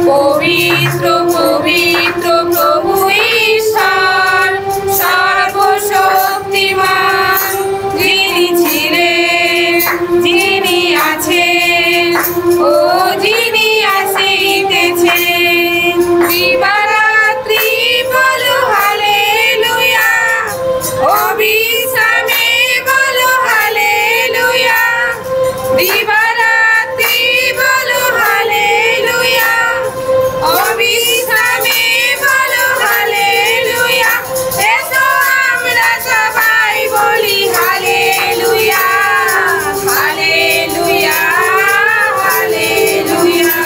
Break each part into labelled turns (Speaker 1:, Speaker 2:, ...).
Speaker 1: পবিত্র পবিত্র প্রভু ঈশ্বর সর্বশক্তিমান, যিনি ছিলেন, যিনি আছেন ও যিনি আসিতেছেন। দিবারাত্রি বলো হালেলুয়া, অবিশ্রামে বলো হালেলুয়া। দিবারাত্রি বলো হালেলুয়া, অবিশ্রামে বলো হালেলুয়া। এসো আমরা সবাই বলি হালেলুয়া, হালেলুয়া, হালেলুয়া।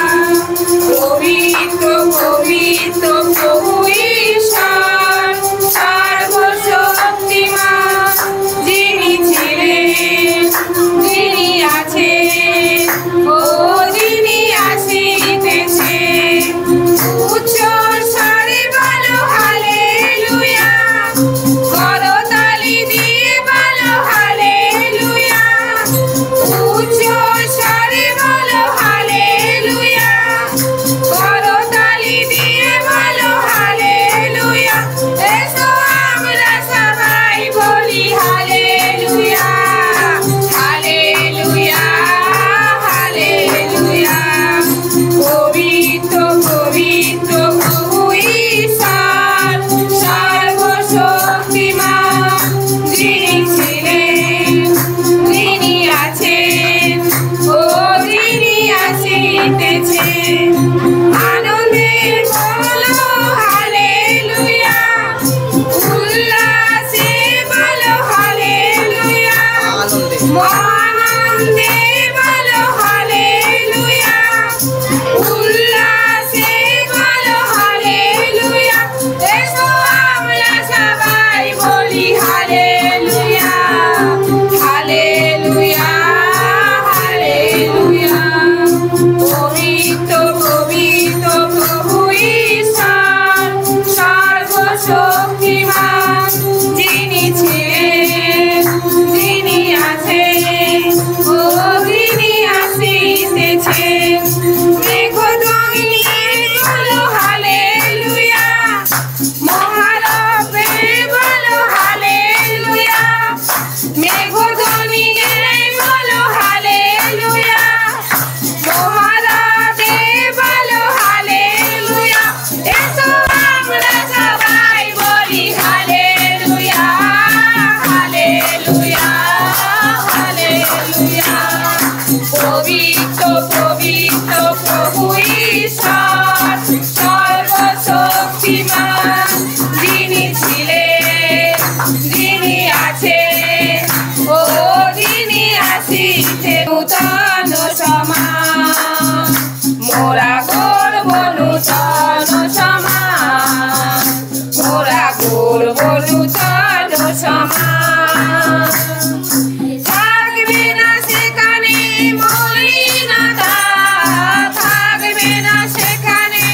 Speaker 1: পবিত্র পবিত্র প্রভু ঈশ্বর সর্বশক্তিমান, যিনি ছিলেন, যিনি আছেন ও যিনি আসিতেছেন। উচ্চ স্বরে বলো হালেলুয়া, করতালি দিয়ে বলো হালেলুয়া। উচ্চ স্বরে বলো হালেলুয়া, করতালি দিয়ে বলো হালেলুয়া। এসো আমরা সবাই বলি হালেলুয়া, হালেলুয়া, হালেলুয়া। পবিত্র পবিত্র প্রভু ঈশ্বর সর্বশক্তিমান, যিনি ছিলেন, যিনি আছেন ও যিনি আসিতেছেন। আনন্দে বলো হালেলুয়া, উল্লাসে বলো হালেলুয়া, মহানন্দে বলো হালেলুয়া, উল্লাসে বলো হালেলুয়া। এসো আমরা সবাই বলি হালেলুয়া, হালেলুয়া, হালেলুয়া। পবিত্র পবিত্র প্রভু ঈশ্বর সর্বশক্তিমান, যিনি ছিলেন, যিনি আছেন ও যিনি আসিতেছেন। মেঘধ্বনি বলো হালেলুয়া, মহারবে বলো হালেলুয়া। মেঘধ্বনি বলো হালেলুয়া, মহারবে বলো হালেলুয়া। এসো আমরা সবাই বলি হালেলুয়া, হালেলুয়া, হালেলুয়া। পবিত্র পবিত্র প্রভু ঈশ্বর সর্বশক্তিমান, যিনি ছিলেন, যিনি আছেন ও যিনি আসিতেছেন। নূতন সমান মোরা করব, নূতন সমান মোরা করব, নূতন সমান। থাকবে না সেখানে মলিনতা, থাকবে না সেখানে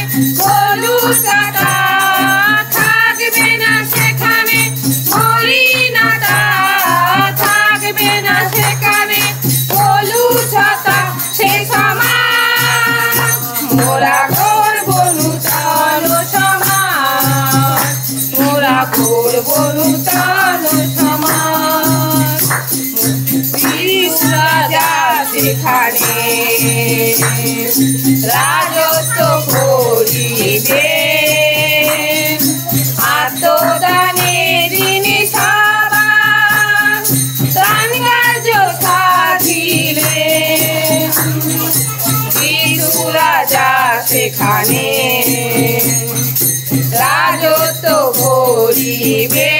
Speaker 1: কলুষতা, থাকবে না সেখানে মলিনতা, থাকবে না সেখানে কলুষতা। সে সমান মোরা করব, নূতন সমান মোরা করব, নূতন সমান। রাজা সেখানে রাজত্ব করিবে, আত্মদানের যিনি সবার দান কার্য সাধিলে। যিশু রাজা সেখানে রাজত্ব করিবে,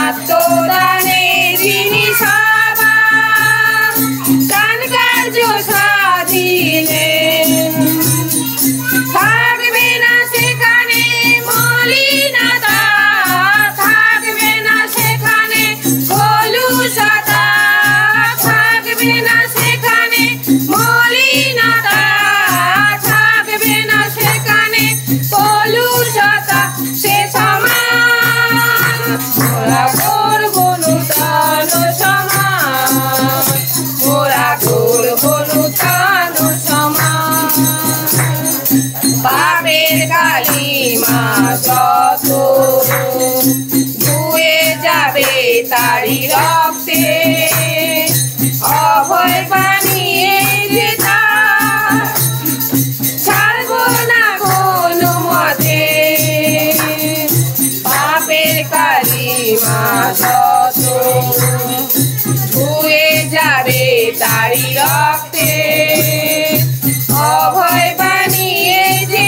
Speaker 1: আত্মদানের যিনি সবার দান কার্য সাধিলে। তারি রক্তে অভয় বানিয়ে যে ছাড়ব না কোনো মতে পাপের কালিমা যত ধুয়ে যাবে তারি রক্তে অভয় বানিয়ে যে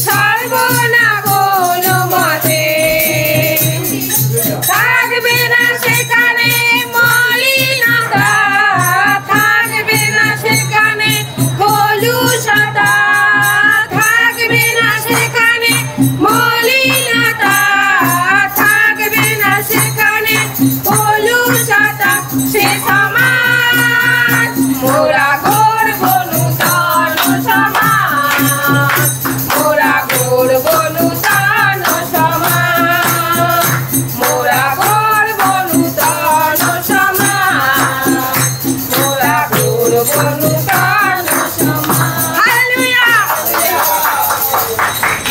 Speaker 1: ছাড়ব না কোনো মতে থাকবে না সেখানে মলিনতা থাকবে না সেখানে কলুষতা থাকবে না সেখানে মলিনতা থাকবে না সেখানে কলুষতা সে সমাজ মোরা করব নূতন সমাজ মোরা করব নূতন সমাজ মোরা করব নূতন সমাজ মোরা করব নূতন সমাজ হালেলুয়া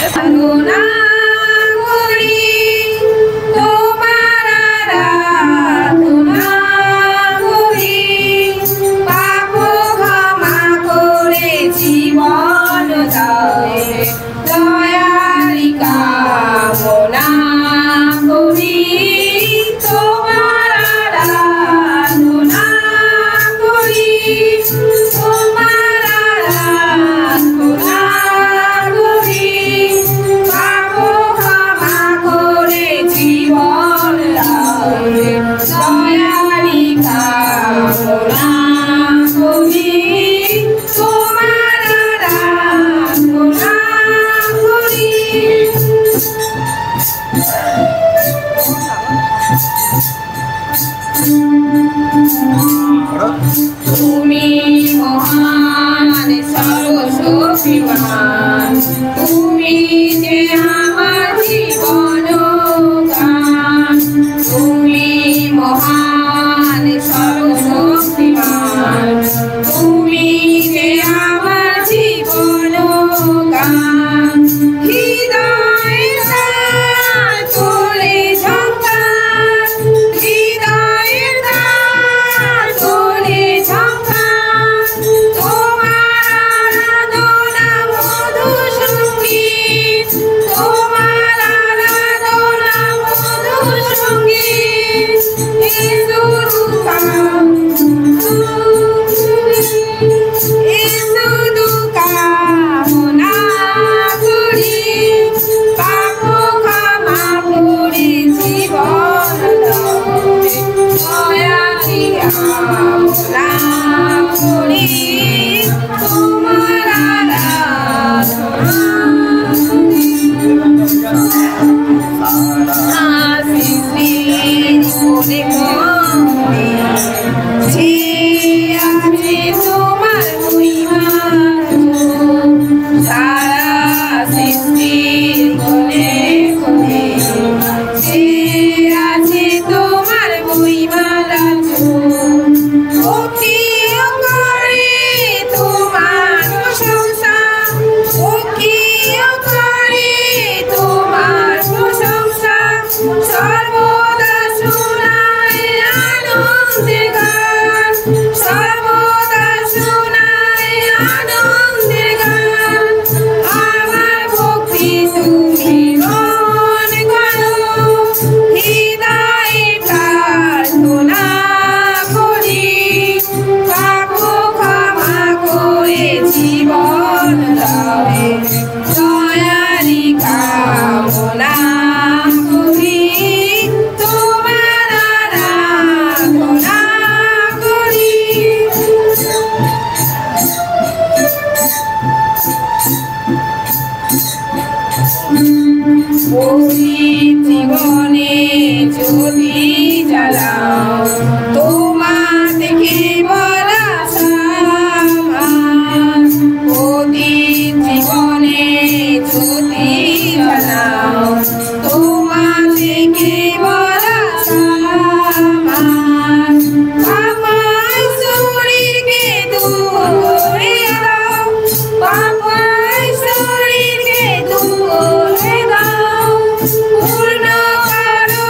Speaker 1: করুণা করি তোমার আরাধনা করি পাপ ক্ষমা করে জীবন দাও দয়ারি কামনা করি তোমার আরাধনা করি তোমার আরাধনা করি পাপ ক্ষমা করে জীবন দাও দয়ারি কামনা করি তোমার আরাধনা করি তুমি মহান সর্বশক্তিমান তুমি যে আমার জীবন গান তুমি মহান সর্বশক্তিমান তুমি যে আমার জীবন গান হৃদয়ের দ্বার তোলে ঝঙ্কার হৃদয়ের দ্বার তোলে ঝঙ্কার তোমার আরাধনা মধুর সঙ্গীত তোমার আরাধনা মধুর সঙ্গীত ইসু কামনা করি পাপ ক্ষমা করে জীবন দয়ারি কামনা করি তোমার আরাধনা তোমার মহিমা সারা সৃষ্টির কোণে কোণে আছে তোমার মহিমা করে তোমার প্রশংসা করে তোমার প্রশংসা সর্বদা শোনায় আনন্দের গান সর্বদা শোনায় আনন্দের গান আমার ভক্তি তুমি মন করো হৃদয়ে প্রার্থনা করি পাপ ক্ষমা করে জীবন দাও দয়ারি কামনা করি তোমার আরাধনা করি জীবনে যদি জ্বালাও তোমার থেকে বলা জীবনে যদি জ্বালাও তোমার থেকে বলা আমার শরীরকে দূরে দাও আমার শরীরকে দূরে দাও পূর্ণ করো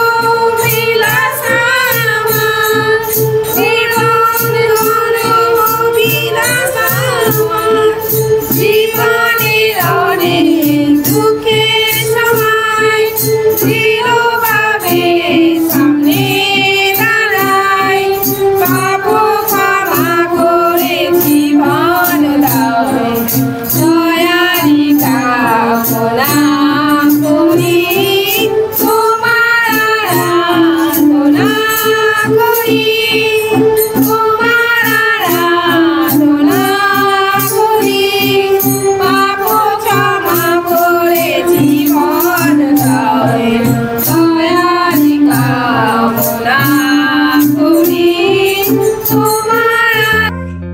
Speaker 1: ना